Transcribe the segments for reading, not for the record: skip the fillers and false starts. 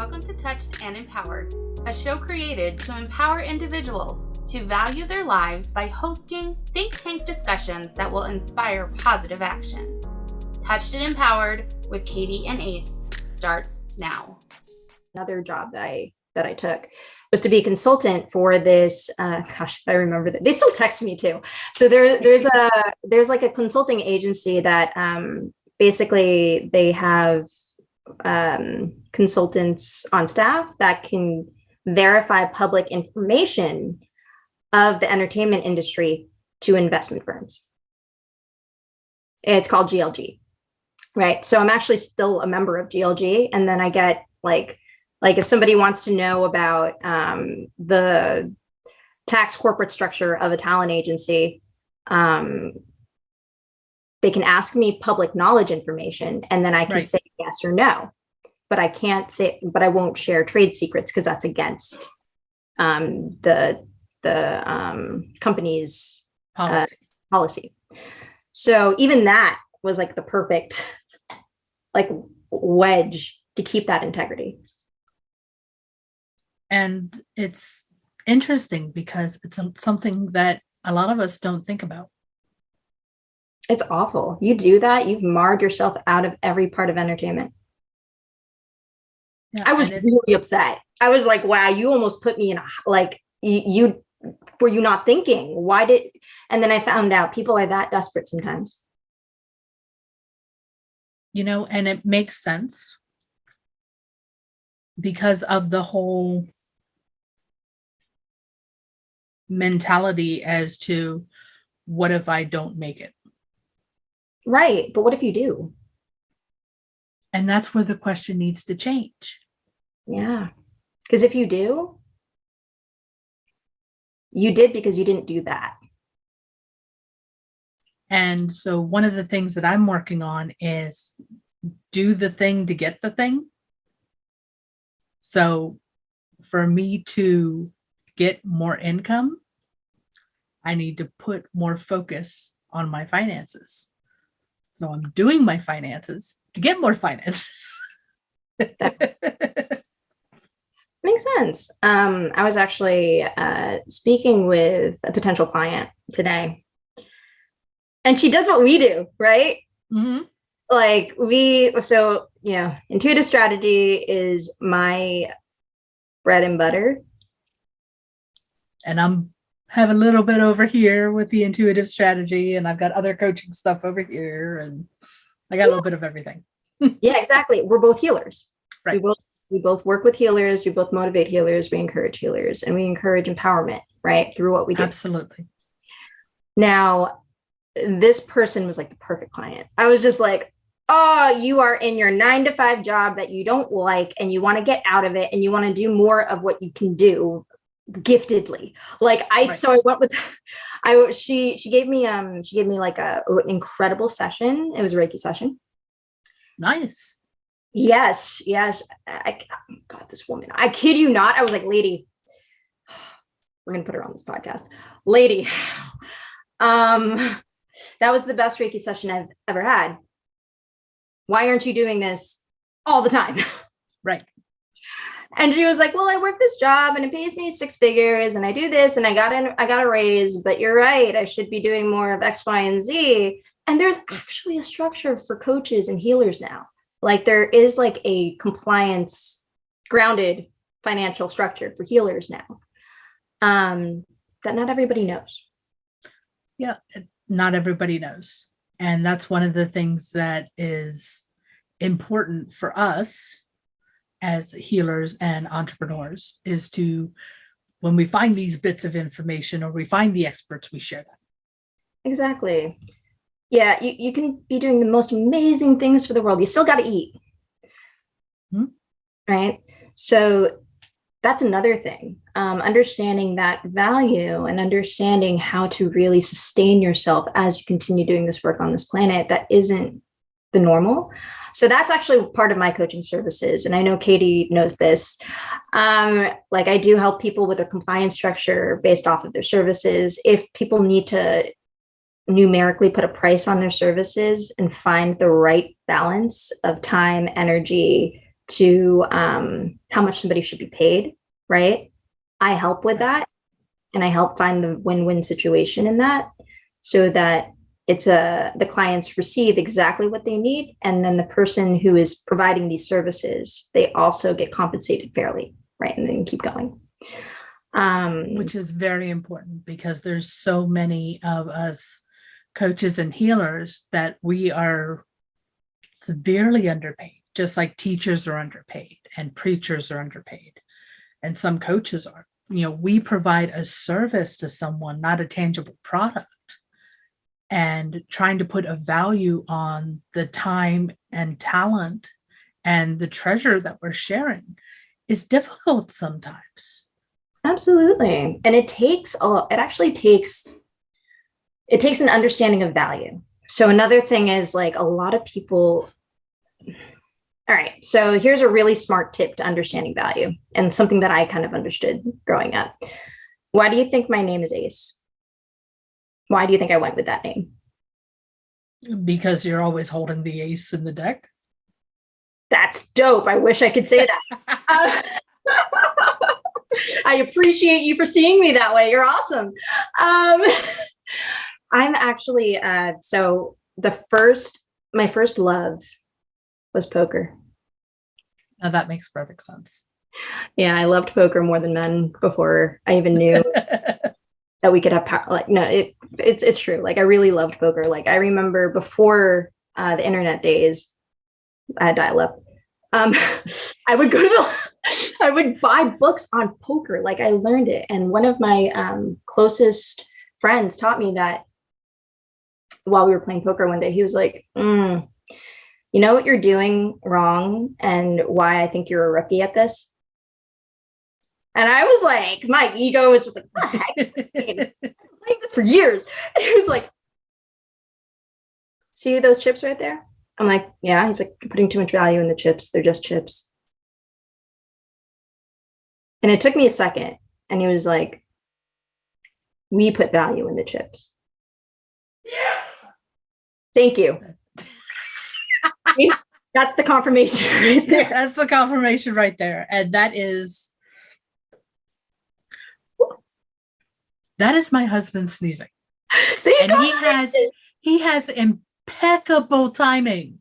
Welcome to Touched and Empowered, a show created to empower individuals to value their lives by hosting think tank discussions that will inspire positive action. Touched and Empowered with Katie and Ace starts now. Another job that I took was to be a consultant for this. If I remember that, they still text me too. So there's like a consulting agency that basically they have consultants on staff that can verify public information of the entertainment industry to investment firms. It's called GLG, right? So I'm actually still a member of GLG, and then I get like if somebody wants to know about the tax corporate structure of a talent agency, they can ask me public knowledge information, and then I can say yes or no. But I won't share trade secrets because that's against the company's policy. So even that was like the perfect wedge to keep that integrity. And it's interesting because it's something that a lot of us don't think about. It's awful. You do that, you've marred yourself out of every part of entertainment. Yeah, I was really upset. I was like, wow, you almost put me in you were you not thinking? And then I found out people are that desperate sometimes. And it makes sense because of the whole mentality as to what if I don't make it? Right. But what if you do? And that's where the question needs to change. Yeah. Because if you do, you did because you didn't do that. And so one of the things that I'm working on is do the thing to get the thing. So for me to get more income, I need to put more focus on my finances. So I'm doing my finances to get more finances. Makes sense. I was actually speaking with a potential client today, and she does what we do, right? Mm-hmm. Intuitive strategy is my bread and butter. And I'm have a little bit over here with the intuitive strategy, and I've got other coaching stuff over here, and I got a little bit of everything. Yeah, exactly. We're both healers. Right. We both work with healers. We both motivate healers. We encourage healers, and we encourage empowerment, right? Through what we do. Absolutely. Now, this person was like the perfect client. I was just like, oh, you are in your 9-to-5 job that you don't like, and you want to get out of it, and you want to do more of what you can do giftedly. So I went with, she gave me like an incredible session. It was a Reiki session. Nice. Yes. God, this woman, I kid you not. I was like, lady, we're going to put her on this podcast. Lady, that was the best Reiki session I've ever had. Why aren't you doing this all the time? Right. And she was like, well, I work this job and it pays me 6 figures and I do this and I got a raise, but you're right. I should be doing more of X, Y, and Z. And there's actually a structure for coaches and healers now. Like there is like a compliance grounded financial structure for healers now that not everybody knows. Yeah, not everybody knows. And that's one of the things that is important for us as healers and entrepreneurs is to, when we find these bits of information or we find the experts, we share them. Exactly. Yeah, you can be doing the most amazing things for the world. You still got to eat. Mm-hmm. Right? So that's another thing. Understanding that value and understanding how to really sustain yourself as you continue doing this work on this planet that isn't the normal. So that's actually part of my coaching services. And I know Katie knows this. I do help people with a compliance structure based off of their services. If people need to numerically put a price on their services and find the right balance of time, energy, to how much somebody should be paid, right? I help with that, and I help find the win-win situation in that, so that the clients receive exactly what they need, and then the person who is providing these services, they also get compensated fairly, right? And then keep going. Which is very important, because there's so many of us coaches and healers that we are severely underpaid, just like teachers are underpaid and preachers are underpaid, and some coaches are. We provide a service to someone, not a tangible product. And trying to put a value on the time and talent and the treasure that we're sharing is difficult sometimes. Absolutely. And it takes an understanding of value. So another thing is, like, a lot of people. All right. So here's a really smart tip to understanding value, and something that I kind of understood growing up. Why do you think my name is Ace? Why do you think I went with that name? Because you're always holding the ace in the deck. That's dope. I wish I could say that. I appreciate you for seeing me that way. You're awesome. I'm actually, so my first love was poker. Now that makes perfect sense. Yeah, I loved poker more than men before I even knew that we could have power. Like, no, it's true. Like, I really loved poker. Like, I remember before the internet days, I had dial-up. I would buy books on poker. Like, I learned it. And one of my closest friends taught me that while we were playing poker one day. He was like, you know what you're doing wrong and why I think you're a rookie at this? And I was like, my ego was just like, what the heck? I've been playing this for years. And he was like, see those chips right there? I'm like, yeah. He's like, you're putting too much value in the chips. They're just chips. And it took me a second. And he was like, we put value in the chips. Yeah. Thank you. That's the confirmation right there. That's the confirmation right there. And that is my husband sneezing. See, and he has impeccable timing.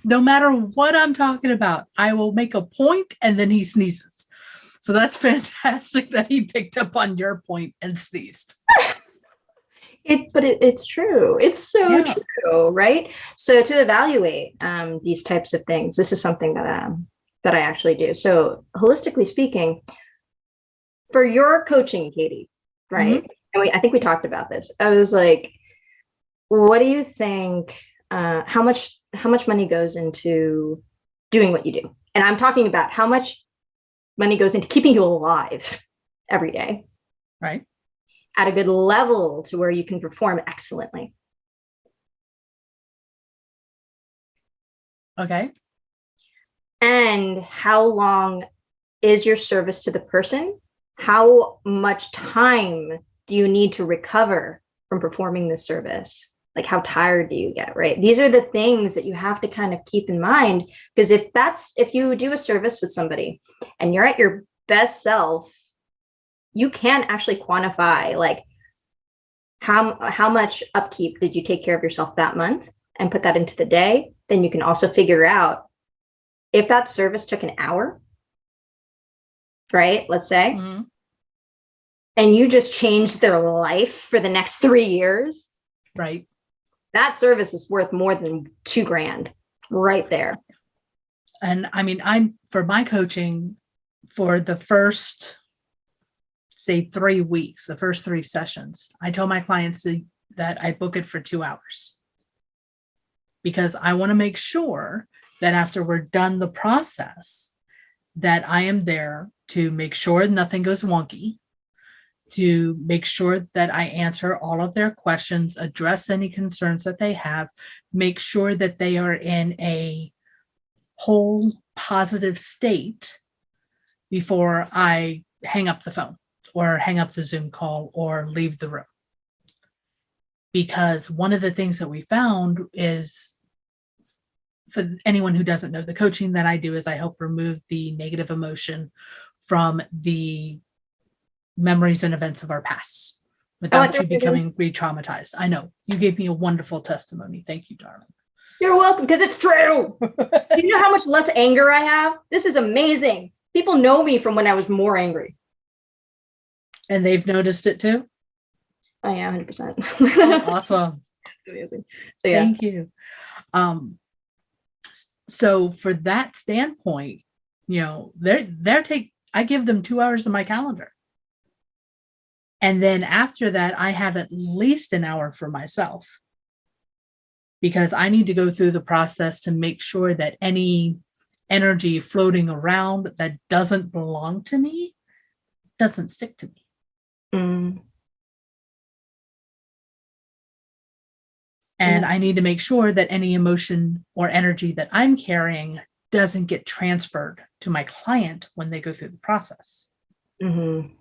No matter what I'm talking about, I will make a point and then he sneezes. So that's fantastic that he picked up on your point and sneezed. It's true. It's so true, right? So to evaluate these types of things, this is something that I actually do. So holistically speaking, for your coaching, Katie, right? Mm-hmm. And I think we talked about this. I was like, what do you think? How much money goes into doing what you do? And I'm talking about how much money goes into keeping you alive every day, right? At a good level to where you can perform excellently. Okay. And how long is your service to the person? How much time do you need to recover from performing this service? Like, how tired do you get, right? These are the things that you have to kind of keep in mind, because if you do a service with somebody and you're at your best self, you can actually quantify, like, how much upkeep did you take care of yourself that month and put that into the day. Then you can also figure out if that service took an hour, right? Let's say, and you just changed their life for the next 3 years, right? That service is worth more than $2,000 right there. And I mean, for my coaching, for the first, say, 3 weeks, the first 3 sessions, I tell my clients that I book it for 2 hours, because I want to make sure that after we're done the process, that I am there to make sure nothing goes wonky, to make sure that I answer all of their questions, address any concerns that they have, make sure that they are in a whole positive state before I hang up the phone or hang up the Zoom call or leave the room. Because one of the things that we found is for anyone who doesn't know, the coaching that I do is I help remove the negative emotion from the memories and events of our past without you becoming re-traumatized. I know you gave me a wonderful testimony. Thank you, darling. You're welcome, because it's true. You know how much less anger I have? This is amazing. People know me from when I was more angry. And they've noticed it too? Oh yeah, 100%. Oh, awesome. Amazing. So yeah. Thank you. So for that standpoint, you know, I give them 2 hours of my calendar. And then after that, I have at least an hour for myself, because I need to go through the process to make sure that any energy floating around that doesn't belong to me doesn't stick to me. Mm. And I need to make sure that any emotion or energy that I'm carrying doesn't get transferred to my client when they go through the process. Mm-hmm.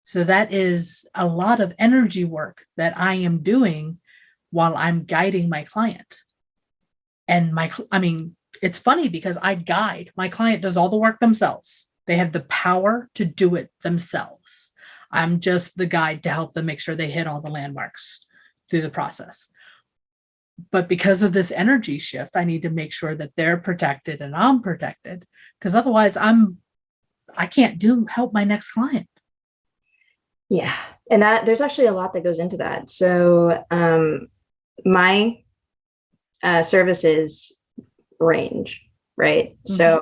So that is a lot of energy work that I am doing while I'm guiding my client. And it's funny because I guide. My client does all the work themselves. They have the power to do it themselves. I'm just the guide to help them make sure they hit all the landmarks through the process. But because of this energy shift, I need to make sure that they're protected and I'm protected, because otherwise I can't help my next client. Yeah. And there's actually a lot that goes into that. So my services range, right? Mm-hmm. So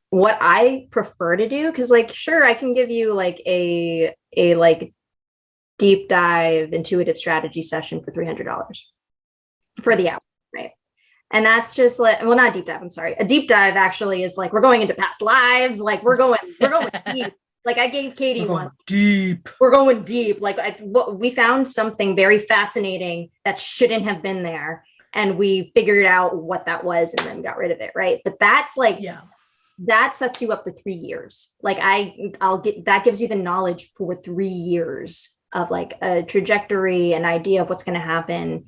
what I prefer to do, because like, sure, I can give you like a like deep dive intuitive strategy session for $300 for the hour, right? And that's just like, well, not deep dive, I'm sorry. A deep dive actually is like, we're going into past lives, like we're going deep. Like I gave Katie one. Deep. We're going deep. Like we found something very fascinating that shouldn't have been there. And we figured out what that was and then got rid of it, right? But that's like, yeah, that sets you up for 3 years. Like that gives you the knowledge for 3 years of like a trajectory, an idea of what's going to happen,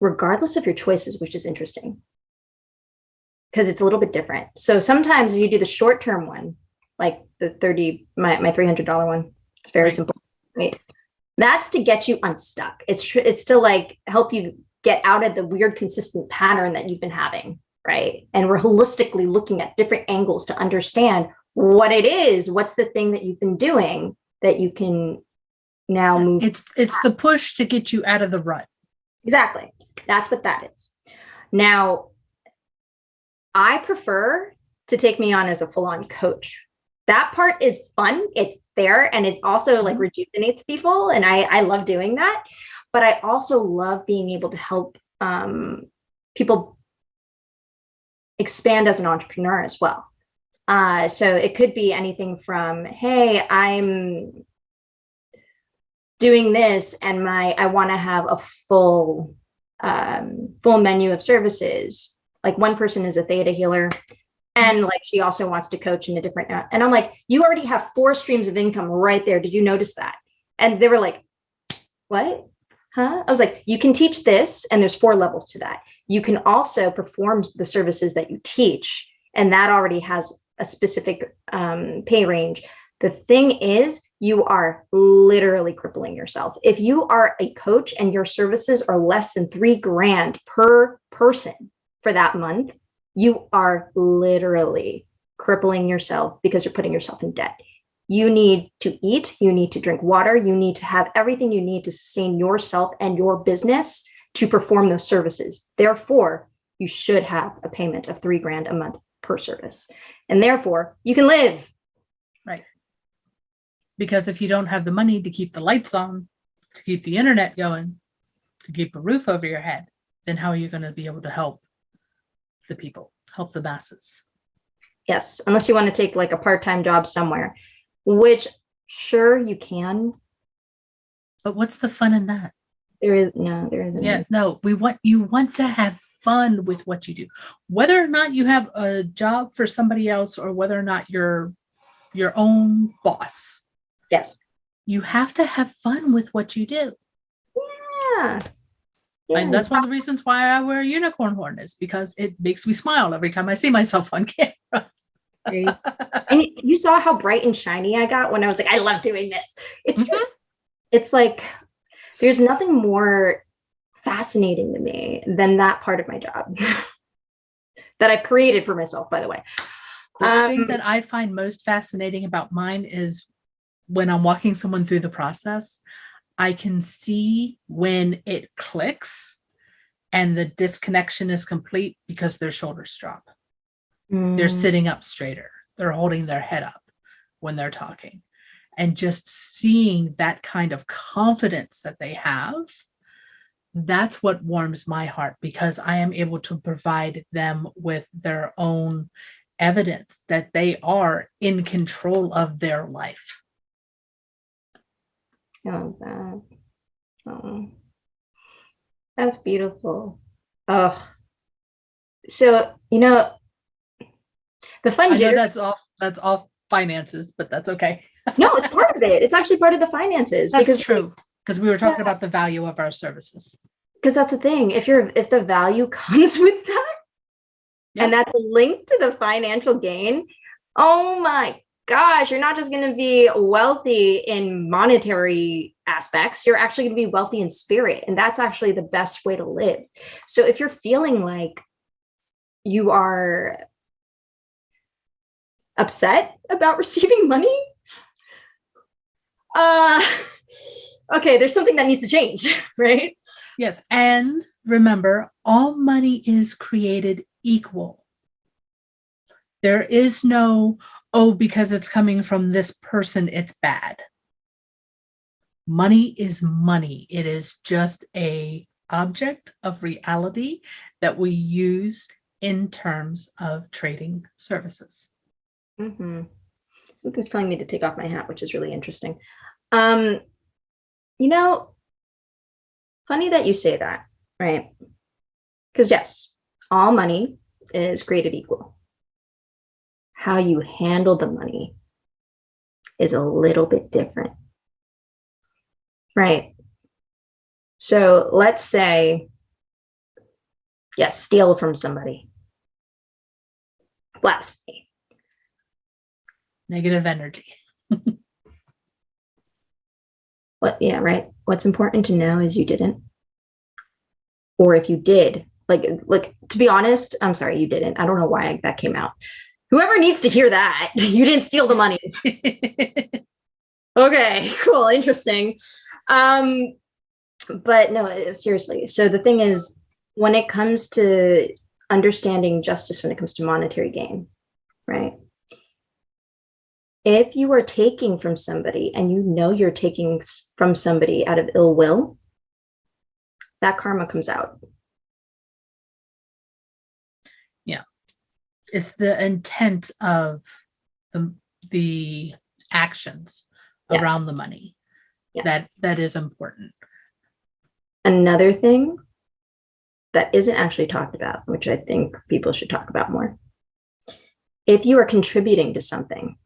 regardless of your choices, which is interesting because it's a little bit different. So sometimes if you do the short-term one, like the my $300 one, it's very simple, right? That's to get you unstuck. It's to like help you get out of the weird consistent pattern that you've been having, right? And we're holistically looking at different angles to understand what it is, what's the thing that you've been doing that you can now move. It's the push to get you out of the rut. Exactly. That's what that is. Now, I prefer to take me on as a full-on coach. That part is fun. It's there. And it also like rejuvenates people. And I love doing that. But I also love being able to help people expand as an entrepreneur as well. So it could be anything from, hey, I'm doing this and I want to have a full menu of services. Like one person is a theta healer and like she also wants to coach in a different, and I'm like, you already have 4 streams of income right there. Did you notice that? And they were like, what? Huh? I was like, you can teach this and there's 4 levels to that. You can also perform the services that you teach and that already has a specific pay range. The thing is, you are literally crippling yourself. If you are a coach and your services are less than $3,000 per person for that month, you are literally crippling yourself because you're putting yourself in debt. You need to eat, you need to drink water, you need to have everything you need to sustain yourself and your business to perform those services. Therefore, you should have a payment of $3,000 a month per service. And therefore, you can live. Right. Because if you don't have the money to keep the lights on, to keep the internet going, to keep a roof over your head, then how are you going to be able to help the people, help the masses? Yes, unless you want to take like a part-time job somewhere, which sure you can. But what's the fun in that? There isn't. Yeah, no, you want to have fun with what you do. Whether or not you have a job for somebody else or whether or not you're your own boss. Yes. You have to have fun with what you do. Yeah. Yeah, And that's one of the reasons why I wear a unicorn horn, is because it makes me smile every time I see myself on camera. and you saw how bright and shiny I got when I was like, I love doing this. It's true. It's like, there's nothing more fascinating to me than that part of my job that I've created for myself, by the way. The thing that I find most fascinating about mine is when I'm walking someone through the process, I can see when it clicks and the disconnection is complete because their shoulders drop. They're sitting up straighter. They're holding their head up when they're talking. And just seeing that kind of confidence that they have, that's what warms my heart, because I am able to provide them with their own evidence that they are in control of their life. Oh, that. Oh, that's beautiful. Oh, so, the fun. I know that's off finances, but that's okay. No, it's part of it. It's actually part of the finances. That's true, because we were talking about the value of our services. Because that's the thing. If the value comes with that, and that's linked to the financial gain, oh my gosh, you're not just going to be wealthy in monetary aspects. You're actually going to be wealthy in spirit. And that's actually the best way to live. So if you're feeling like you are upset about receiving money, okay, there's something that needs to change, right? Yes. And remember, all money is created equal. There is no, because it's coming from this person, it's bad. Money is money. It is just a object of reality that we use in terms of trading services. Mm-hmm. Something's telling me to take off my hat, which is really interesting. Funny that you say that, right? Because yes, all money is created equal. How you handle the money is a little bit different, right? So let's say, yes, steal from somebody. Blasphemy. Negative energy. Yeah, right. What's important to know is you didn't. Or if you did, like to be honest, I'm sorry, you didn't. I don't know why that came out. Whoever needs to hear that, you didn't steal the money. Okay, cool, interesting. But no, seriously. So the thing is, when it comes to understanding justice, when it comes to monetary gain, right? If you are taking from somebody and you're taking from somebody out of ill will, that karma comes out. Yeah. It's the intent of the actions around the money that is important. Another thing that isn't actually talked about, which I think people should talk about more. If you are contributing to something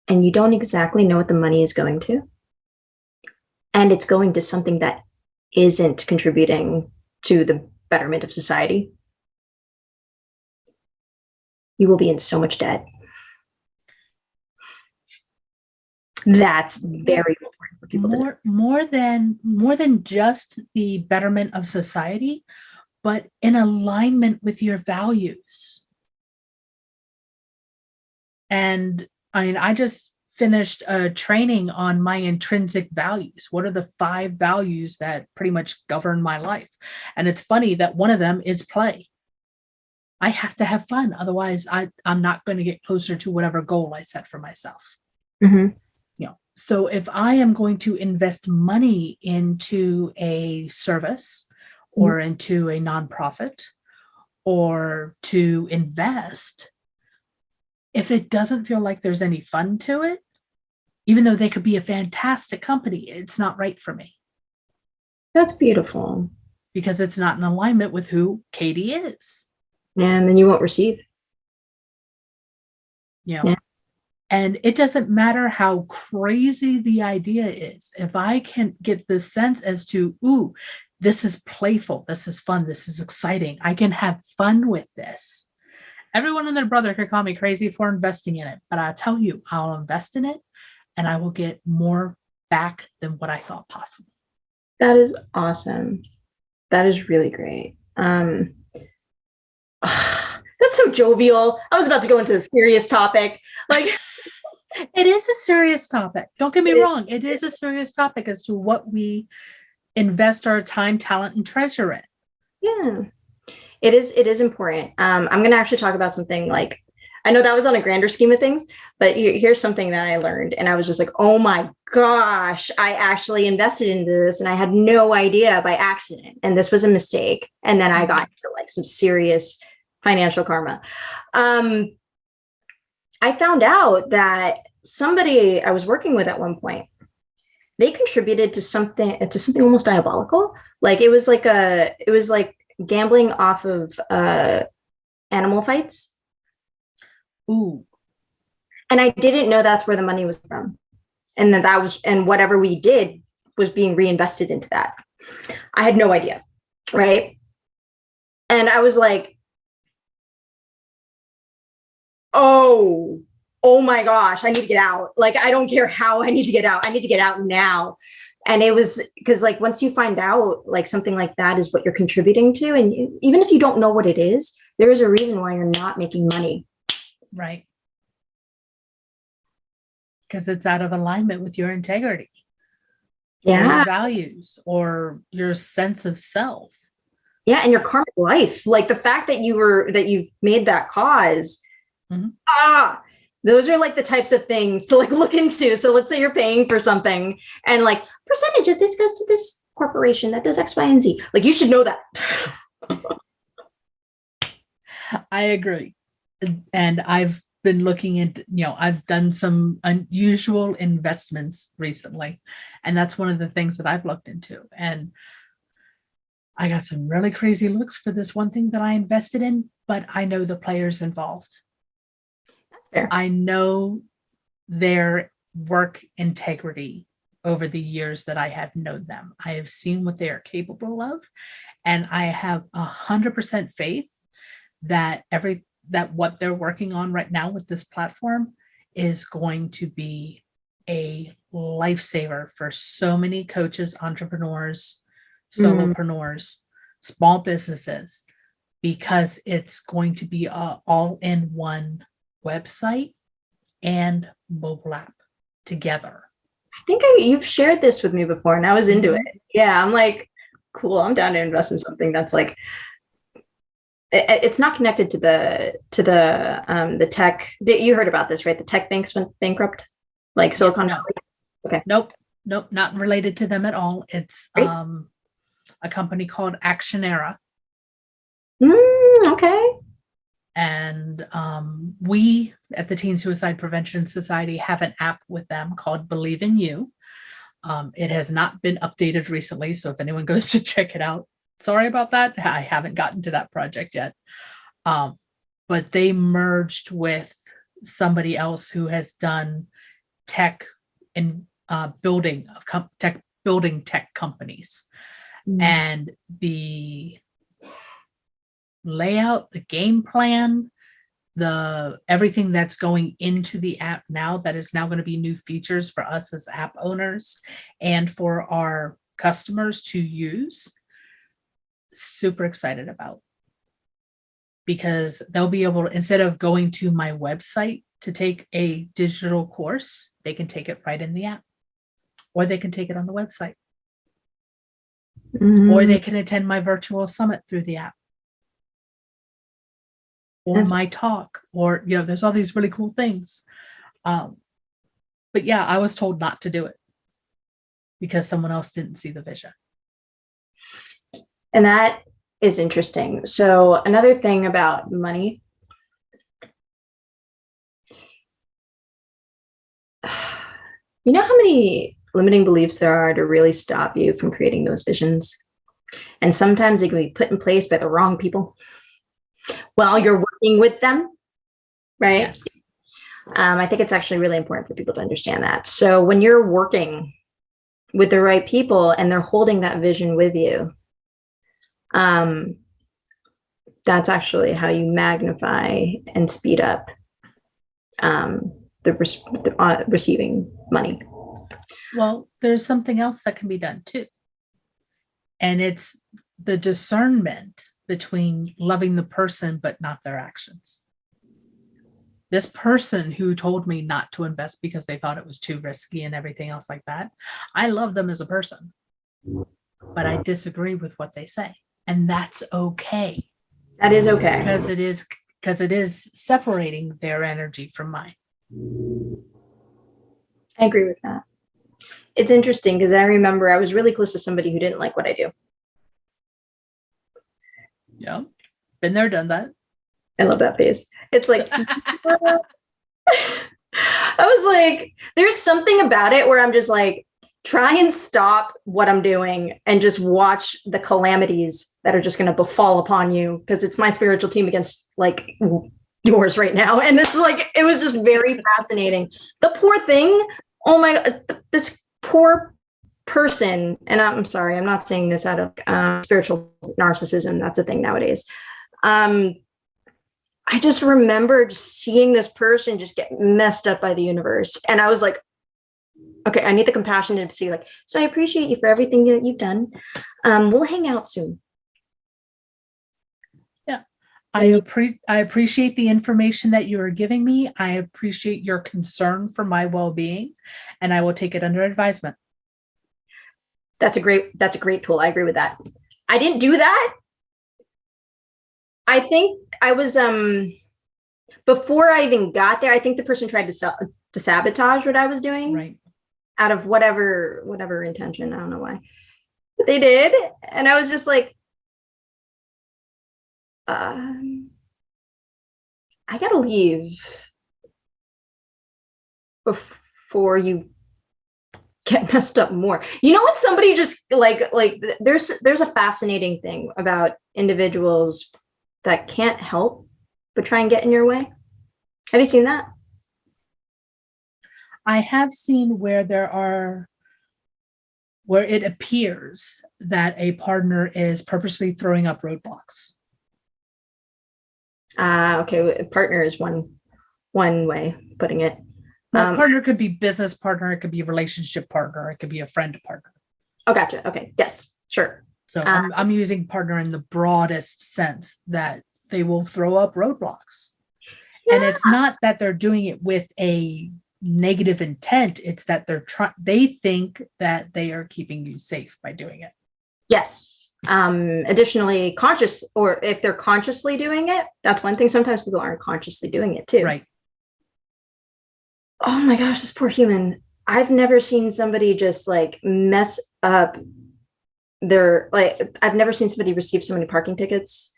and you don't exactly know what the money is going to, and it's going to something that isn't contributing to the betterment of society, you will be in so much debt. That's very important for people to know. More than just the betterment of society, but in alignment with your values. And I just finished a training on my intrinsic values. What are the 5 values that pretty much govern my life? And it's funny that one of them is play. I have to have fun. Otherwise, I'm not going to get closer to whatever goal I set for myself. Mm-hmm. So if I am going to invest money into a service or into a nonprofit or to invest, if it doesn't feel like there's any fun to it, even though they could be a fantastic company, it's not right for me. That's beautiful. Because it's not in alignment with who Katie is. And then you won't receive. Yeah. And it doesn't matter how crazy the idea is. If I can get the sense as to, ooh, this is playful, this is fun, this is exciting, I can have fun with this. Everyone and their brother could call me crazy for investing in it, but I tell you, I'll invest in it and I will get more back than what I thought possible. That is awesome. That is really great. That's so jovial. I was about to go into a serious topic. Like, it is a serious topic. Don't get me wrong. It is a serious topic as to what we invest our time, talent, and treasure in. Yeah, it is important. I'm going to actually talk about something like, I know that was on a grander scheme of things, but here's something that I learned. And I was just like, oh my gosh, I actually invested into this and I had no idea by accident. And this was a mistake. And then I got into like some serious financial karma. I found out that somebody I was working with at one point, they contributed to something almost diabolical. Like it was like gambling off of animal fights. Ooh. And I didn't know that's where the money was from. And and whatever we did was being reinvested into that. I had no idea. Right. And I was like, oh my gosh, I need to get out. Like, I don't care how, I need to get out. I need to get out now. And it was because like, once you find out like something like that is what you're contributing to, and even if you don't know what it is, there is a reason why you're not making money. Right. Because it's out of alignment with your integrity. Yeah. Or your values or your sense of self. Yeah. And your karmic life, like the fact that you've made that cause. Those are like the types of things to like look into. So let's say you're paying for something and like percentage of this goes to this corporation that does X, Y, and Z. Like you should know that. I agree. And I've been looking into, I've done some unusual investments recently. And that's one of the things that I've looked into. And I got some really crazy looks for this one thing that I invested in, but I know the players involved. Fair. I know their work integrity over the years that I have known them. I have seen what they are capable of, and I have 100% faith that what they're working on right now with this platform is going to be a lifesaver for so many coaches, entrepreneurs, solopreneurs, small businesses, because it's going to be a all-in-one website and mobile app together. I think you've shared this with me before and I was into it. Yeah. I'm like, cool. I'm down to invest in something that's like, it's not connected to the tech. You heard about this, right? The tech banks went bankrupt, like Silicon Valley. Okay. Nope. Not related to them at all. It's a company called Actionera. Okay. And we at the Teen Suicide Prevention Society have an app with them called Believe in You. It has not been updated recently, so if anyone goes to check it out, sorry about that. I haven't gotten to that project yet. But they merged with somebody else who has done tech in building tech companies. And the layout, the game plan, everything that's going into the app now, that is now going to be new features for us as app owners and for our customers to use. Super excited about, because they'll be able to, instead of going to my website to take a digital course, they can take it right in the app, or they can take it on the website, or they can attend my virtual summit through the app, or my talk, or, there's all these really cool things. But yeah, I was told not to do it because someone else didn't see the vision. And that is interesting. So another thing about money, you know how many limiting beliefs there are to really stop you from creating those visions? And sometimes they can be put in place by the wrong people while you're working with them, right? I think it's actually really important for people to understand that. So when you're working with the right people and they're holding that vision with you, that's actually how you magnify and speed up the receiving money. Well, there's something else that can be done too. And it's the discernment between loving the person, but not their actions. This person who told me not to invest because they thought it was too risky and everything else like that, I love them as a person, but I disagree with what they say. And that's okay. That is okay. Because it is separating their energy from mine. I agree with that. It's interesting because I remember I was really close to somebody who didn't like what I do. Yeah. Been there, done that. I love that face. It's like, I was like, there's something about it where I'm just like, try and stop what I'm doing and just watch the calamities that are just going to befall upon you, because it's my spiritual team against like yours right now. And it's like, it was just very fascinating. The poor thing. Oh my God, this poor person. And I'm sorry, I'm not saying this out of spiritual narcissism. That's a thing nowadays. I just remembered seeing this person just get messed up by the universe. And I was like, okay, I need the compassion to see like, so I appreciate you for everything that you've done. We'll hang out soon. Yeah. I appreciate the information that you are giving me. I appreciate your concern for my well-being, and I will take it under advisement. That's a great tool. I agree with that. I didn't do that. I think I was, before I even got there, I think the person tried to sabotage what I was doing. Right. Out of whatever intention. I don't know why. But they did. And I was just like, I gotta leave before you get messed up more. You know what? Somebody just like there's a fascinating thing about individuals that can't help but try and get in your way. Have you seen that? I have seen where it appears that a partner is purposely throwing up roadblocks. Okay. Partner is one way of putting it. Partner could be business partner. It could be a relationship partner. It could be a friend partner. Oh, gotcha. Okay. Yes, sure. So I'm using partner in the broadest sense, that they will throw up roadblocks. Yeah. And it's not that they're doing it with a negative intent. It's that they think that they are keeping you safe by doing it. Yes. Additionally, conscious, or if they're consciously doing it, that's one thing. Sometimes people aren't consciously doing it too. Right. Oh my gosh, this poor human. I've never seen somebody just like mess up I've never seen somebody receive so many parking tickets.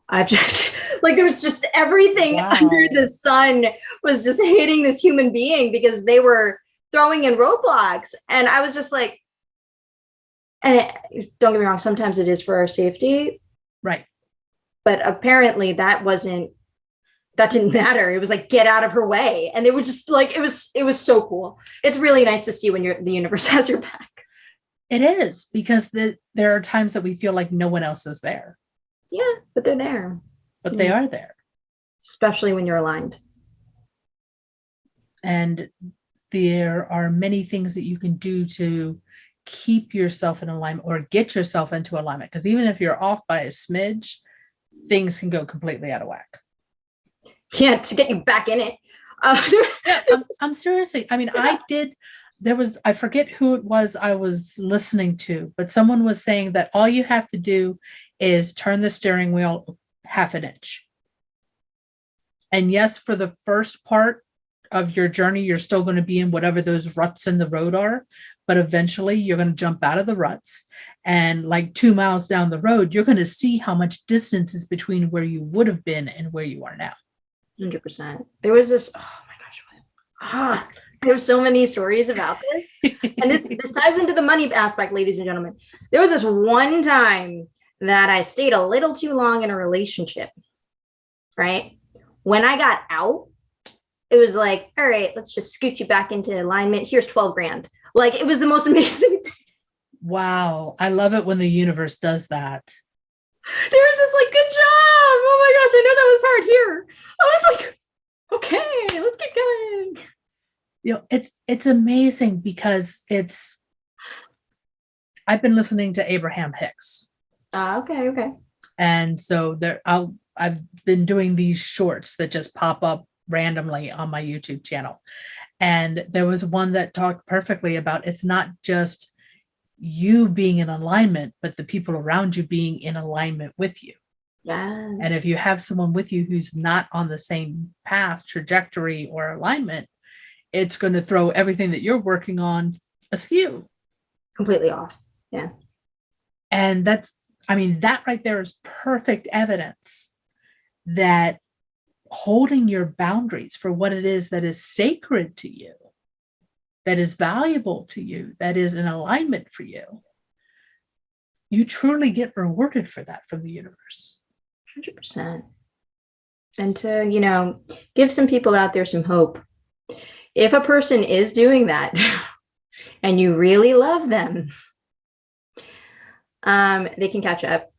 I've just like, there was just everything under the sun was just hitting this human being because they were throwing in roadblocks. And I was just like, and don't get me wrong, sometimes it is for our safety. Right. But apparently that didn't matter. It was like, get out of her way. And they were just like, it was so cool. It's really nice to see when the universe has your back. It is, because there are times that we feel like no one else is there. Yeah, but they're there. But they are there. Especially when you're aligned. And there are many things that you can do to keep yourself in alignment or get yourself into alignment. Because even if you're off by a smidge, things can go completely out of whack. Yeah, to get you back in it. Yeah, I'm seriously. I mean, I forget who it was I was listening to, but someone was saying that all you have to do is turn the steering wheel half an inch. And yes, for the first part of your journey, you're still going to be in whatever those ruts in the road are, but eventually you're going to jump out of the ruts. And like 2 miles down the road, you're going to see how much distance is between where you would have been and where you are now. 100%. There was this, oh my gosh. I have so many stories about this. And this ties into the money aspect, ladies and gentlemen. There was this one time that I stayed a little too long in a relationship, right? When I got out, it was like, all right, let's just scoot you back into alignment. Here's 12 grand. Like, it was the most amazing thing. Wow. I love it when the universe does that. There was this like, good job. Oh my gosh, I know that was hard. Here. I was like, okay, let's keep going. You know, it's amazing because I've been listening to Abraham Hicks. Okay. And so I've been doing these shorts that just pop up randomly on my YouTube channel. And there was one that talked perfectly about it's not just you being in alignment, but the people around you being in alignment with you. Yes. And if you have someone with you who's not on the same path, trajectory, or alignment, it's going to throw everything that you're working on askew. Completely off. Yeah. And that right there is perfect evidence that holding your boundaries for what it is that is sacred to you, that is valuable to you, that is in alignment for you, you truly get rewarded for that from the universe. 100%. And to, give some people out there some hope. If a person is doing that and you really love them, they can catch up.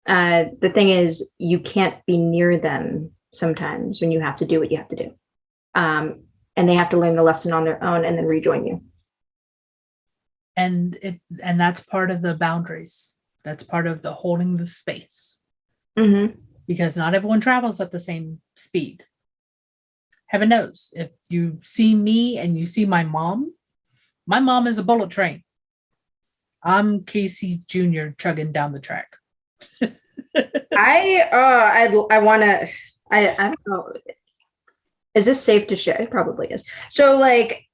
The thing is, you can't be near them sometimes when you have to do what you have to do. And they have to learn the lesson on their own and then rejoin you. And that's part of the boundaries. That's part of the holding the space. Mm-hmm. Because not everyone travels at the same speed. Heaven knows, if you see me and you see my mom is a bullet train. I'm Casey Jr. chugging down the track. I want to, I don't know. Is this safe to share? It probably is. So like,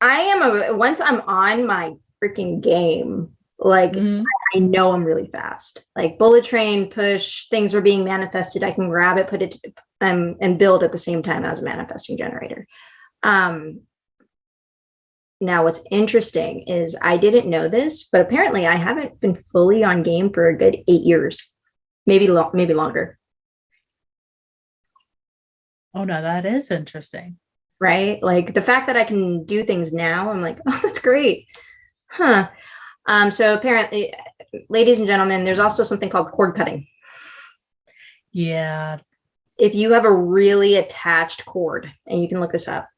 once I'm on my freaking game, like I know I'm really fast. Like bullet train, push, things are being manifested. I can grab it, put it, and build at the same time as a manifesting generator. Now, what's interesting is I didn't know this, but apparently I haven't been fully on game for a good 8 years, maybe longer. Oh, no, that is interesting. Right? Like the fact that I can do things now, I'm like, oh, that's great. Huh. So apparently, ladies and gentlemen, there's also something called cord cutting. Yeah. If you have a really attached cord, and you can look this up,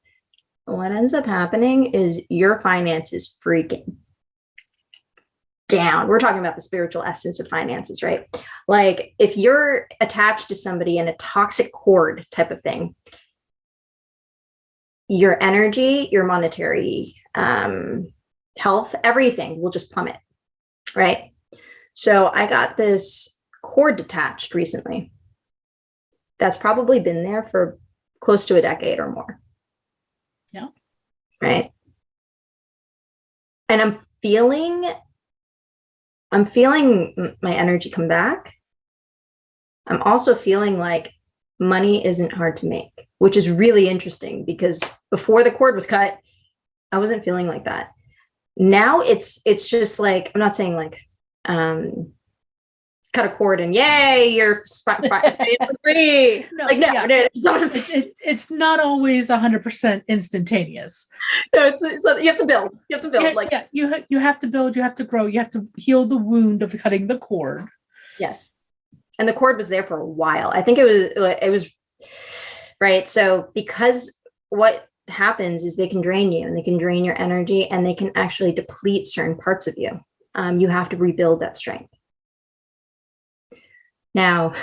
what ends up happening is your finances freaking down. We're talking about the spiritual essence of finances, right? Like if you're attached to somebody in a toxic cord type of thing, your energy, your monetary health, everything will just plummet, right? So I got this cord detached recently. That's probably been there for close to a decade or more. Yeah. Right. And I'm feeling my energy come back. I'm also feeling like money isn't hard to make, which is really interesting because before the cord was cut, I wasn't feeling like that. Now it's just like, I'm not saying like cut a cord and yay, you're free. No, like no, yeah. It's not always 100% instantaneous. No, it's you have to build. You have to build. You have to build. You have to grow. You have to heal the wound of cutting the cord. Yes, and the cord was there for a while. I think it was right. So because what happens is they can drain you and they can drain your energy and they can actually deplete certain parts of you. You have to rebuild that strength. Now,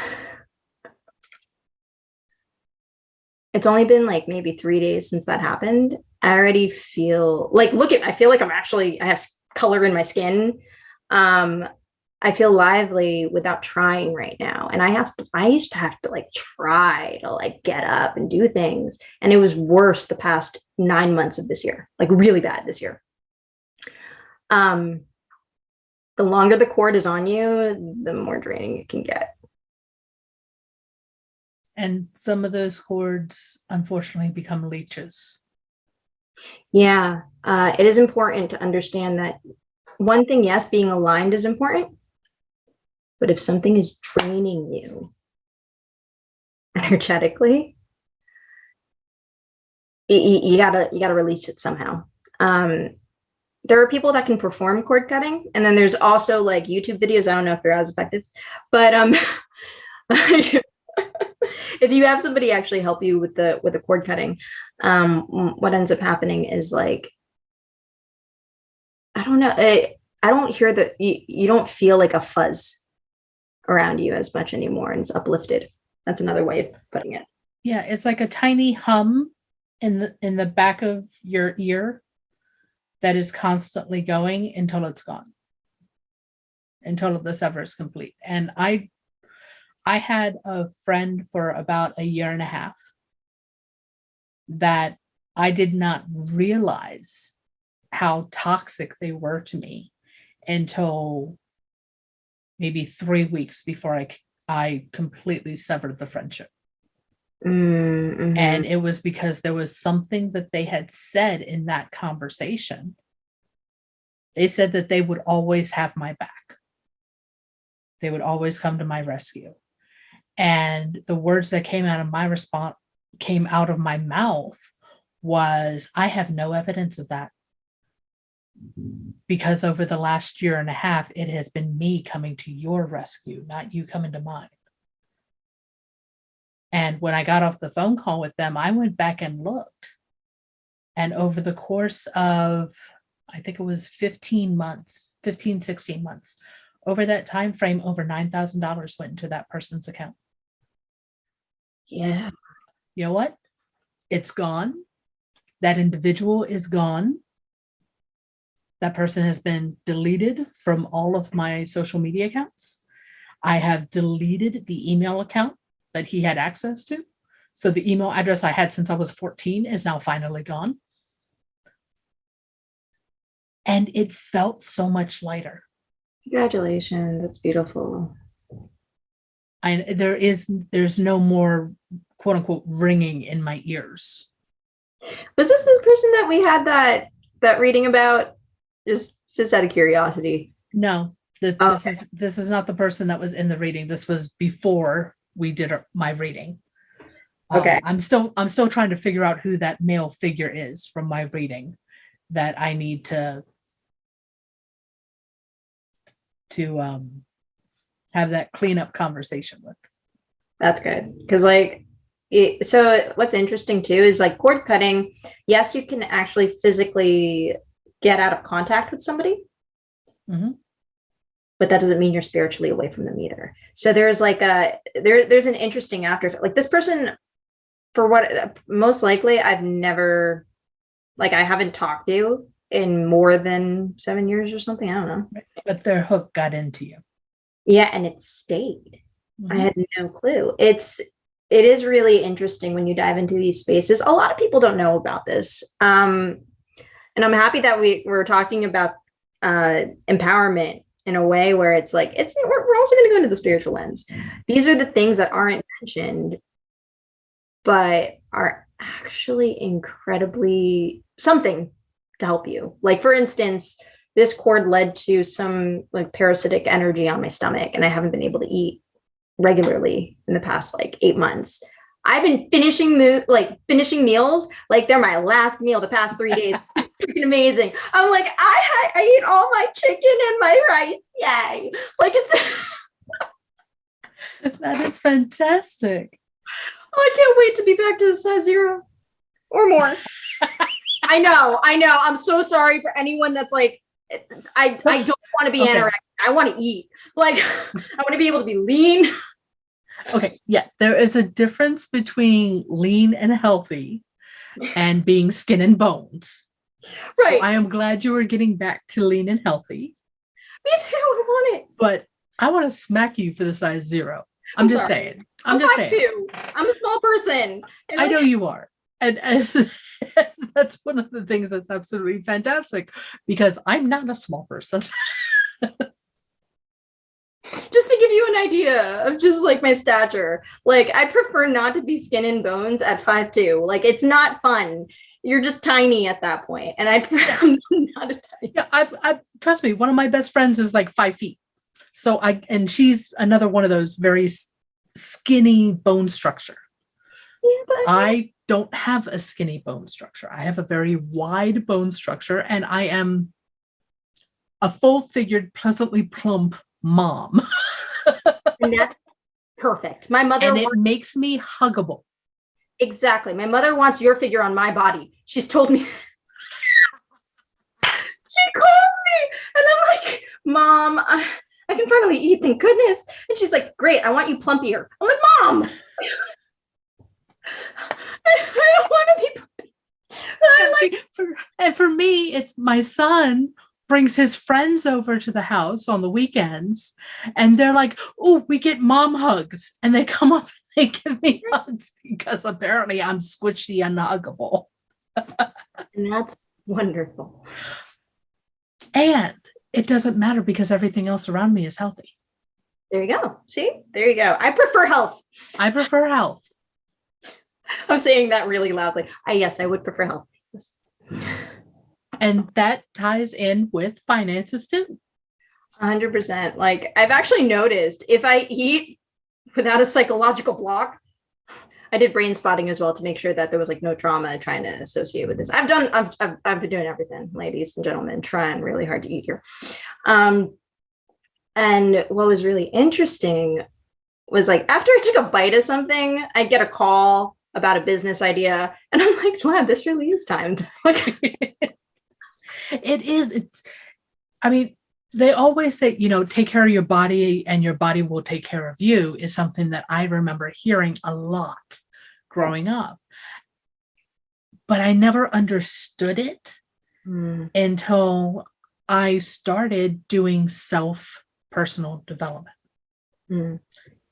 it's only been like maybe 3 days since that happened. I already feel like, I feel like I have color in my skin. I feel lively without trying right now. And I used to have to like try to like get up and do things. And it was worse the past 9 months of this year, like really bad this year. The longer the cord is on you, the more draining it can get. And some of those cords, unfortunately, become leeches. Yeah, it is important to understand that one thing, yes, being aligned is important. But if something is draining you energetically, you gotta release it somehow. There are people that can perform cord cutting, and then there's also like YouTube videos. I don't know if they're as effective, but if you have somebody actually help you with the cord cutting, what ends up happening is like, I don't know, I don't hear that you don't feel like a fuzz around you as much anymore, and it's uplifted. That's another way of putting it. Yeah, it's like a tiny hum in the back of your ear that is constantly going until it's gone, until the sever is complete. And I had a friend for about a year and a half that I did not realize how toxic they were to me until maybe 3 weeks before I completely severed the friendship. Mm-hmm. And it was because there was something that they had said in that conversation. They said that they would always have my back. They would always come to my rescue. And the words that came out of my mouth was, I have no evidence of that. Because over the last year and a half, it has been me coming to your rescue, not you coming to mine. And when I got off the phone call with them, I went back and looked. And over the course of, I think it was 16 months, over that time frame, over $9,000 went into that person's account. Yeah. You know what? It's gone. That individual is gone. That person has been deleted from all of my social media accounts. I have deleted the email account that he had access to. So the email address I had since I was 14 is now finally gone. And it felt so much lighter. Congratulations. That's beautiful. There's no more quote unquote ringing in my ears. Was this the person that we had that reading about? Just out of curiosity. No, this is not the person that was in the reading. This was before we did my reading. Okay. I'm still trying to figure out who that male figure is from my reading that I need to have that cleanup conversation with. That's good. Because so what's interesting too is like cord cutting. Yes, you can actually physically get out of contact with somebody. Mm-hmm. But that doesn't mean you're spiritually away from them either. So there's like there's an interesting after effect. Like this person, for what most likely I haven't talked to in more than 7 years or something. I don't know. But their hook got into you. Yeah, and it stayed. Mm-hmm. I had no clue. It is really interesting when you dive into these spaces. A lot of people don't know about this. And I'm happy that we're talking about empowerment in a way where it's like, we're also going to go into the spiritual lens. These are the things that aren't mentioned, but are actually incredibly something to help you. Like, for instance, this cord led to some like parasitic energy on my stomach, and I haven't been able to eat regularly in the past like 8 months. I've been finishing meals like they're my last meal the past 3 days. Freaking amazing. I'm like, I ate all my chicken and my rice. Yay. Like it's That is fantastic. I can't wait to be back to size 0 or more. I know. I'm so sorry for anyone that's like, I don't want to be anorexic. I want to eat. Like, I want to be able to be lean. Okay. Yeah. There is a difference between lean and healthy and being skin and bones. Right. So I am glad you were getting back to lean and healthy. Me too. I want it. But I want to smack you for the size 0. I'm just saying. I'm just saying. Too. I'm a small person. I know you are. And that's one of the things that's absolutely fantastic because I'm not a small person. Just to give you an idea of just like my stature, like I prefer not to be skin and bones at 5'2". Like it's not fun. You're just tiny at that point, and I prefer not as tiny. Yeah, I trust me. One of my best friends is like 5 feet, and she's another one of those very skinny bone structure. Yeah, but I don't have a skinny bone structure. I have a very wide bone structure, and I am a full-figured, pleasantly plump mom. and that's perfect. My mother And it wants, makes me huggable. exactly. My mother wants your figure on my body. She's told me. She calls me and I'm like, Mom, I can finally eat, thank goodness. And she's like, great, I want you plumpier. I'm like, Mom, I don't want to be And for me, it's my son brings his friends over to the house on the weekends, and they're like, oh, we get mom hugs. And they come up and they give me hugs because apparently I'm squishy and huggable. And that's wonderful. And it doesn't matter because everything else around me is healthy. There you go. See, there you go. I prefer health. I prefer health. I'm saying that really loudly. Yes, I would prefer health. Yes. And that ties in with finances too. 100%. Like, I've actually noticed if I eat without a psychological block, I did brain spotting as well to make sure that there was like no trauma trying to associate with this. I've been doing everything, ladies and gentlemen, trying really hard to eat here. And what was really interesting was like after I took a bite of something, I'd get a call about a business idea, and I'm like, wow, this really is timed. Like, it is. I mean, they always say, take care of your body and your body will take care of you is something that I remember hearing a lot growing up. But I never understood it until I started doing personal development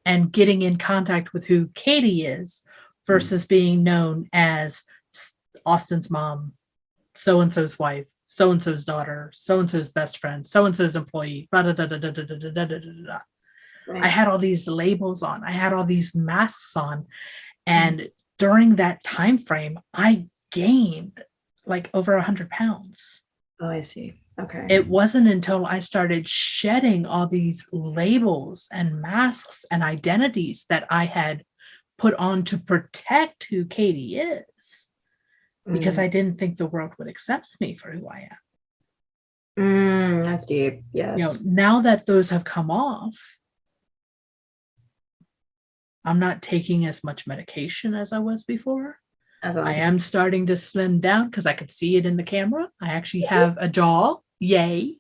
and getting in contact with who Katie is versus being known as Austin's mom, so-and-so's wife, so-and-so's daughter, so-and-so's best friend, so-and-so's employee, Right. I had all these labels on. I had all these masks on. And during that time frame, I gained like over 100 pounds. Oh, I see. Okay. It wasn't until I started shedding all these labels and masks and identities that I had put on to protect who Katie is, because I didn't think the world would accept me for who I am. That's deep. Yes. Now that those have come off, I'm not taking as much medication as I was before. I am starting to slim down because I could see it in the camera. I actually have a jaw. Yay.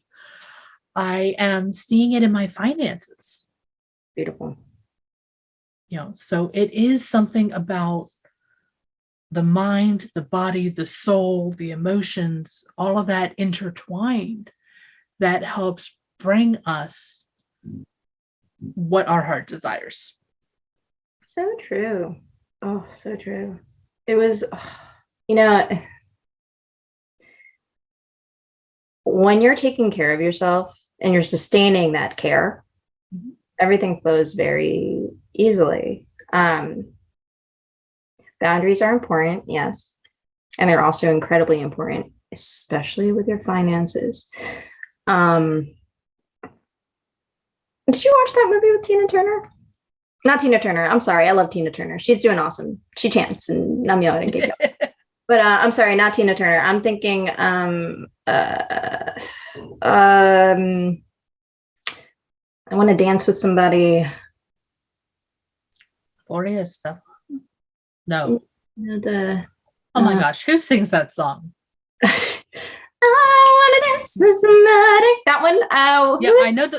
I am seeing it in my finances. Beautiful. So it is something about the mind, the body, the soul, the emotions, all of that intertwined that helps bring us what our heart desires. So true. Oh, so true. It was, when you're taking care of yourself and you're sustaining that care, everything flows very easily. Boundaries are important, yes. And they're also incredibly important, especially with your finances. Did you watch that movie with Tina Turner? Not Tina Turner. I'm sorry. I love Tina Turner. She's doing awesome. She chants and Namyo and Geikyo. But I'm sorry, not Tina Turner. I'm thinking I want to dance with somebody. Gloria stuff. No. Oh my gosh, who sings that song? I want to dance with somebody. That one. Yeah,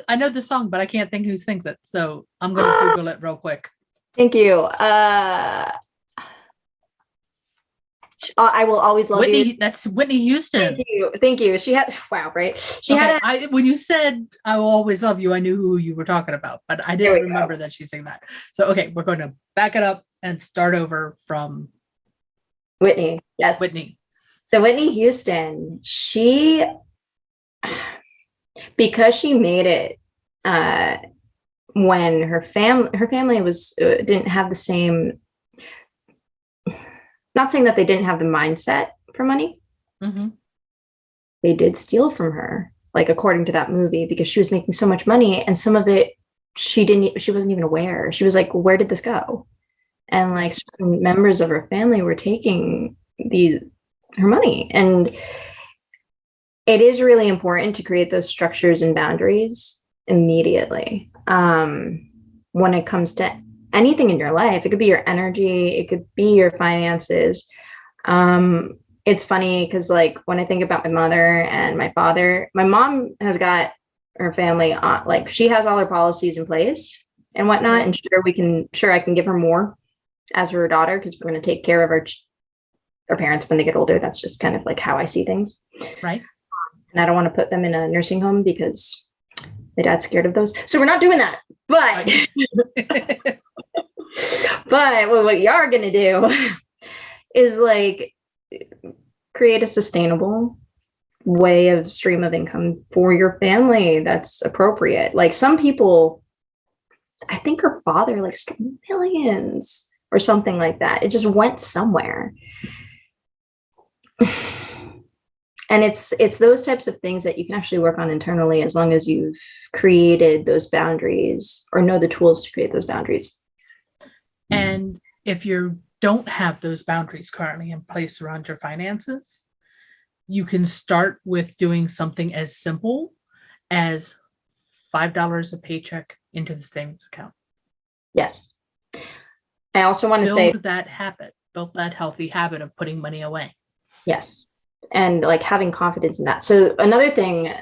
I know the song, but I can't think who sings it. So I'm gonna Google it real quick. Thank you. I will always love Whitney. you. That's Whitney Houston. Thank you. She had right. She had. When you said "I will always love you," I knew who you were talking about, but I didn't remember that she sang that. So we're going to back it up and start over from Whitney. Yes, Whitney. So Whitney Houston, because she made it when her family was didn't have the same. Not saying that they didn't have the mindset for money. Mm-hmm. They did steal from her, like according to that movie, because she was making so much money, and some of it she wasn't even aware. She was like, "Where did this go?" And like certain members of her family were taking her money. And it is really important to create those structures and boundaries immediately. When it comes to anything in your life, it could be your energy, it could be your finances. It's funny because like when I think about my mother and my father, my mom has got her family on, like she has all her policies in place and whatnot. And sure I can give her more as her daughter because we're going to take care of our parents when they get older. That's just kind of like how I see things. Right. And I don't want to put them in a nursing home because my dad's scared of those. So we're not doing that. But but what you are going to do is like create a sustainable way of stream of income for your family that's appropriate. Like some people, I think her father like stole millions or something like that. It just went somewhere. And it's those types of things that you can actually work on internally as long as you've created those boundaries or know the tools to create those boundaries. And if you don't have those boundaries currently in place around your finances, you can start with doing something as simple as $5 a paycheck into the savings account. Yes. I also want to say build that healthy habit of putting money away. Yes. And like having confidence in that. So another thing,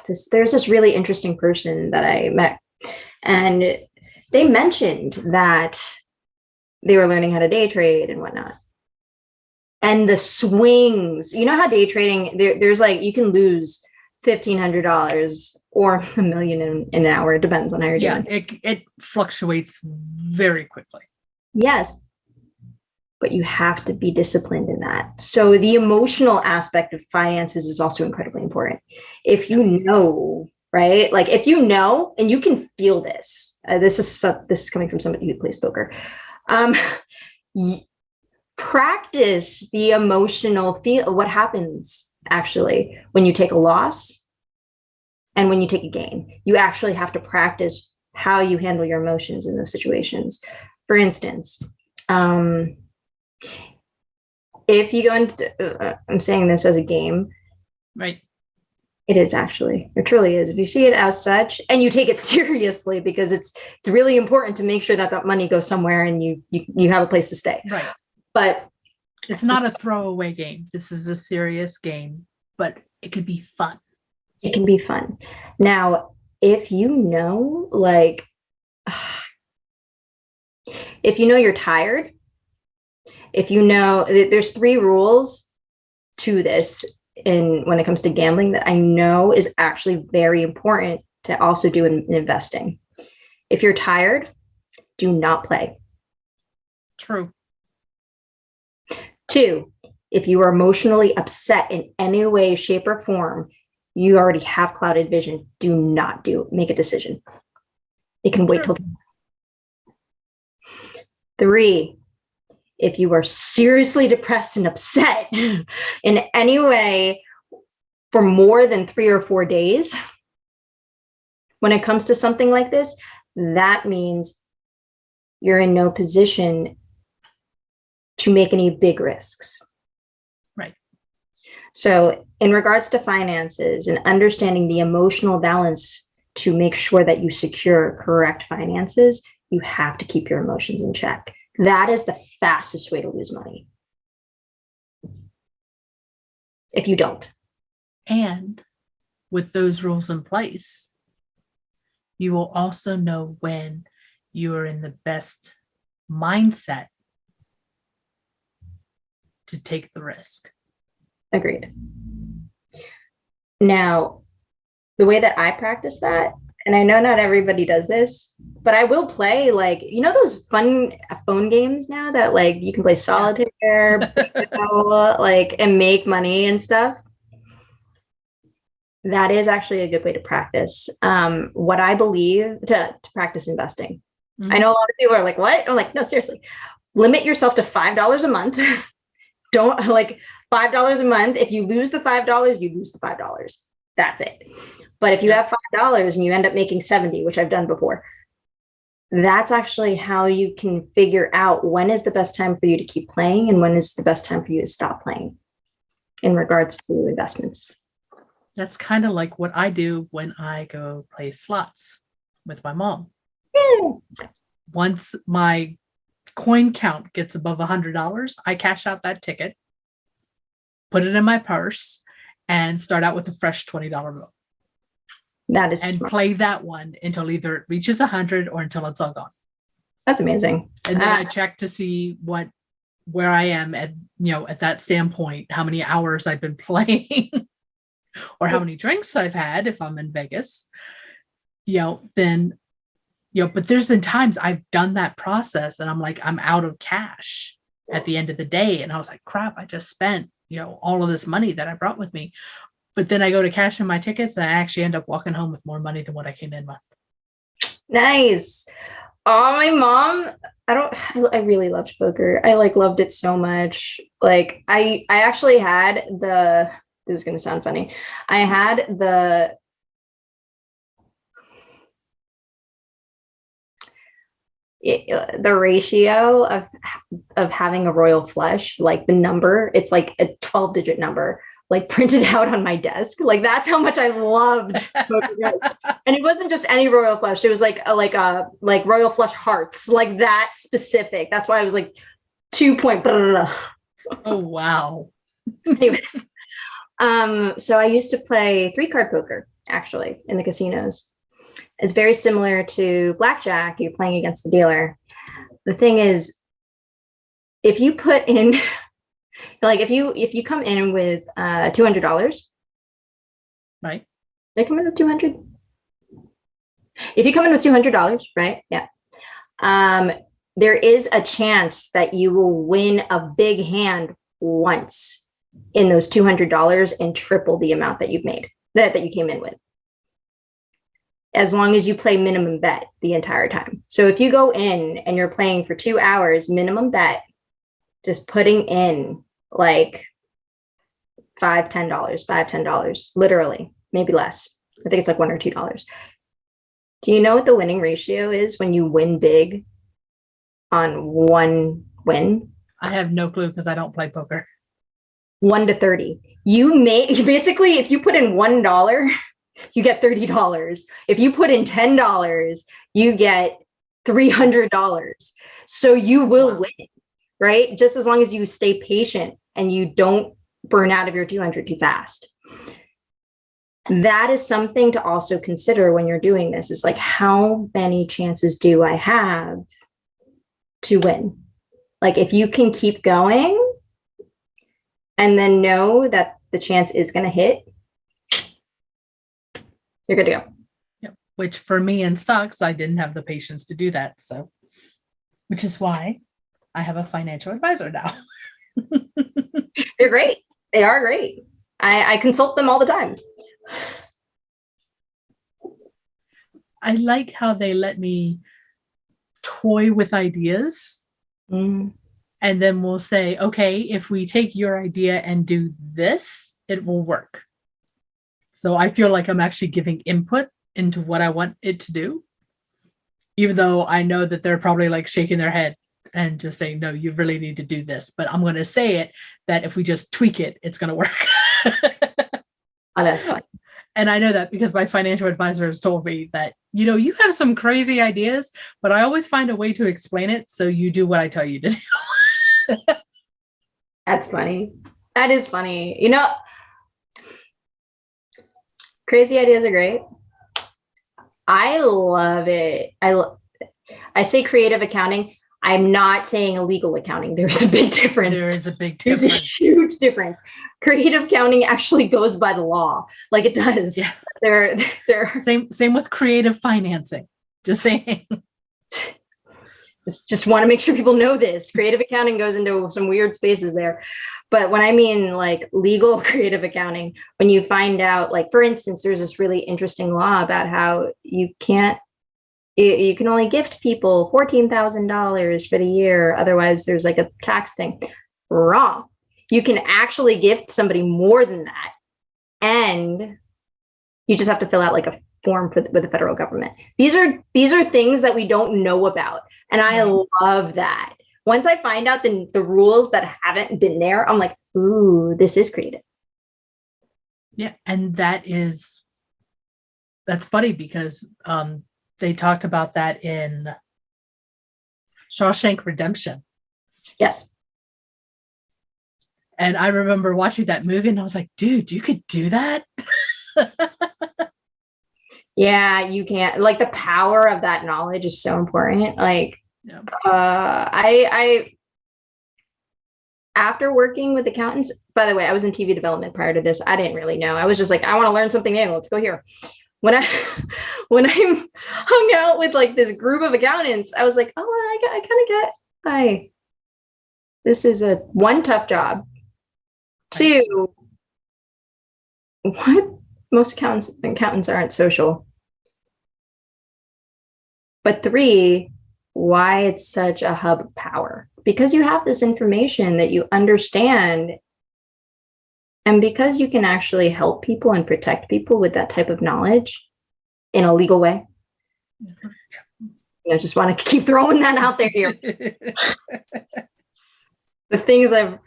there's this really interesting person that I met, and they mentioned that they were learning how to day trade and whatnot. And the swings, you know how day trading, there's like, you can lose $1,500 or $1 million in an hour. It depends on how you're doing. It fluctuates very quickly. Yes. But you have to be disciplined in that. So the emotional aspect of finances is also incredibly important. If you know, right? Like if you know, and you can feel this, this is coming from somebody who plays poker. Practice the emotional what happens actually when you take a loss and when you take a gain. You actually have to practice how you handle your emotions in those situations. For instance, if you go into, I'm saying this as a game, right? It is actually, it truly is. If you see it as such and you take it seriously, because it's really important to make sure that that money goes somewhere and you have a place to stay. Right. But it's not a throwaway game. This is a serious game, but it could be fun. It can be fun. Now, if you know, like, if you know you're tired, if you know, there's 3 rules to this when it comes to gambling that I know is actually very important to also do in investing. If you're tired, do not play. True. 2, if you are emotionally upset in any way, shape, or form, you already have clouded vision. Do not make a decision. It can wait till. 3, if you are seriously depressed and upset in any way for more than 3 or 4 days, when it comes to something like this, that means you're in no position to make any big risks. Right. So in regards to finances and understanding the emotional balance to make sure that you secure correct finances, you have to keep your emotions in check. That is the fastest way to lose money. If you don't. And with those rules in place, you will also know when you are in the best mindset to take the risk. Agreed. Now, the way that I practice that, and I know not everybody does this, but I will play, like, you know, those fun phone games now that like you can play solitaire, like, and make money and stuff. That is actually a good way to practice what I believe to practice investing. Mm-hmm. I know a lot of people are like, what? I'm like, no, seriously, limit yourself to $5 a month. Don't like $5 a month. If you lose the $5, you lose the $5. That's it. But if you have $5 and you end up making 70, which I've done before, that's actually how you can figure out when is the best time for you to keep playing and when is the best time for you to stop playing in regards to investments. That's kind of like what I do when I go play slots with my mom. Once my coin count gets above $100, I cash out that ticket, put it in my purse, and start out with a fresh $20 bill. That is and smart. Play that one until either it reaches 100 or until it's all gone. That's amazing. And then I check to see where I am at, at that standpoint, how many hours I've been playing or how many drinks I've had if I'm in Vegas, then, but there's been times I've done that process and I'm like, I'm out of cash at the end of the day. And I was like, crap, I just spent, all of this money that I brought with me. But then I go to cash in my tickets and I actually end up walking home with more money than what I came in with. Nice. Oh, my mom, I really loved poker. I loved it so much. I actually had this is going to sound funny. I had the ratio of having a royal flush, the number, it's like a 12-digit number, printed out on my desk. That's how much I loved poker. And it wasn't just any royal flush. It was like royal flush hearts, that specific. That's why I was 2 point. Oh, wow. Anyways, so I used to play 3-card poker actually in the casinos. It's very similar to blackjack. You're playing against the dealer. The thing is, if you put in, if you come in with $200, right? They come in with 200. If you come in with $200, right? Yeah. There is a chance that you will win a big hand once in those $200 and triple the amount that you've made that you came in with, as long as you play minimum bet the entire time. So if you go in and you're playing for 2 hours, minimum bet, just putting in $5, $10, literally, maybe less. I think it's $1 or $2. Do you know what the winning ratio is when you win big on one win? I have no clue because I don't play poker. 1 to 30. You basically, if you put in $1, you get $30. If you put in $10, you get $300. So you will win, right? Just as long as you stay patient and you don't burn out of your 200 too fast. That is something to also consider when you're doing this, is how many chances do I have to win? If you can keep going and then know that the chance is going to hit, you're good to go. Yep. Which for me in stocks, I didn't have the patience to do that. So, which is why I have a financial advisor now. They're great. They are great. I consult them all the time. I like how they let me toy with ideas. And then we'll say, okay, if we take your idea and do this, it will work. So I feel like I'm actually giving input into what I want it to do, even though I know that they're probably shaking their head and just saying, no, you really need to do this. But I'm going to say it that if we just tweak it, it's going to work. Oh, that's fine. And I know that because my financial advisor has told me that, you have some crazy ideas, but I always find a way to explain it. So you do what I tell you to do. That's funny. That is funny. Crazy ideas are great. I love it. I say creative accounting. I'm not saying illegal accounting. There's a big difference. There is a big difference. There's a huge difference. Creative accounting actually goes by the law. It does. Yeah. They're same with creative financing. Just saying. Just want to make sure people know this. Creative accounting goes into some weird spaces there. But when I mean legal creative accounting, when you find out, for instance, there's this really interesting law about how you can only gift people $14,000 for the year. Otherwise, there's a tax thing. Wrong. You can actually gift somebody more than that. And you just have to fill out a form with the federal government. These are things that we don't know about. And I love that. Once I find out the rules that haven't been there, I'm like, ooh, this is creative. Yeah. And that's funny because they talked about that in Shawshank Redemption. Yes. And I remember watching that movie and I was like, dude, you could do that? Yeah, you can't. Like, the power of that knowledge is so important. Like, I after working with accountants, by the way, I was in TV development prior to this. I didn't really know. I was just like, I want to learn something new. Let's go here. When I hung out with like this group of accountants, I was like, oh, I kind of get, this is a one, tough job. Two, what? Most accountants aren't social. But three, why it's such a hub of power. Because you have this information that you understand, and because you can actually help people and protect people with that type of knowledge in a legal way. Just want to keep throwing that out there here. The things I've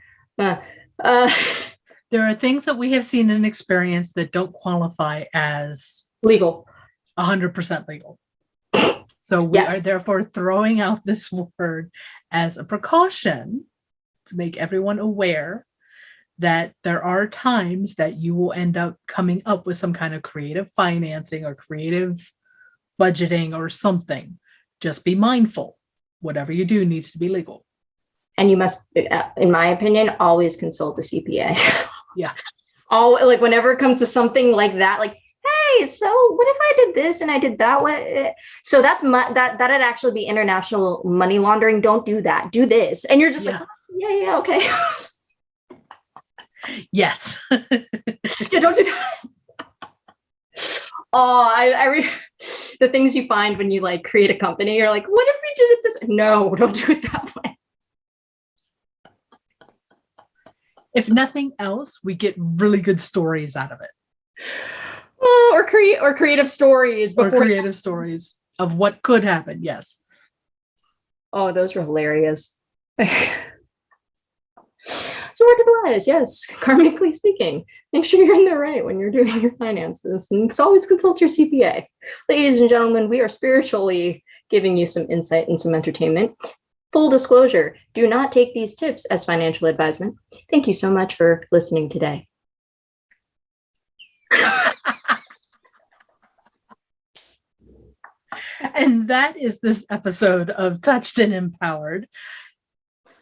there are things that we have seen and experienced that don't qualify as legal, 100% legal. So we are therefore throwing out this word as a precaution to make everyone aware that there are times that you will end up coming up with some kind of creative financing or creative budgeting or something. Just be mindful. Whatever you do needs to be legal. And you must, in my opinion, always consult a CPA. Yeah. Like whenever it comes to something like that, like, hey, so what if I did this and I did that? What? So that'd actually be international money laundering. Don't do that. Do this. And you're just like, yeah, okay. Yes. Yeah, don't do that. Oh, the things you find when you like create a company, you're like, what if we did it this way? No, don't do it that way. If nothing else, we get really good stories out of it. Or creative stories. Creative stories of what could happen. Yes. Oh, those were hilarious. So what advice? Yes, karmically speaking, make sure you're in the right when you're doing your finances, and always consult your CPA. Ladies and gentlemen, we are spiritually giving you some insight and some entertainment. Full disclosure, do not take these tips as financial advisement. Thank you so much for listening today. And that is this episode of Touched and Empowered.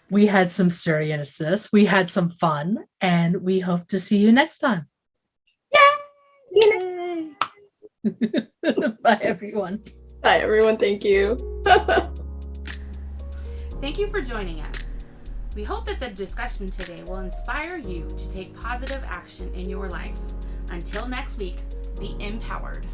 We had some seriousness, we had some fun, and we hope to see you next time. Yay! Bye, everyone. Bye, everyone. Thank you. Thank you for joining us. We hope that the discussion today will inspire you to take positive action in your life. Until next week, be empowered.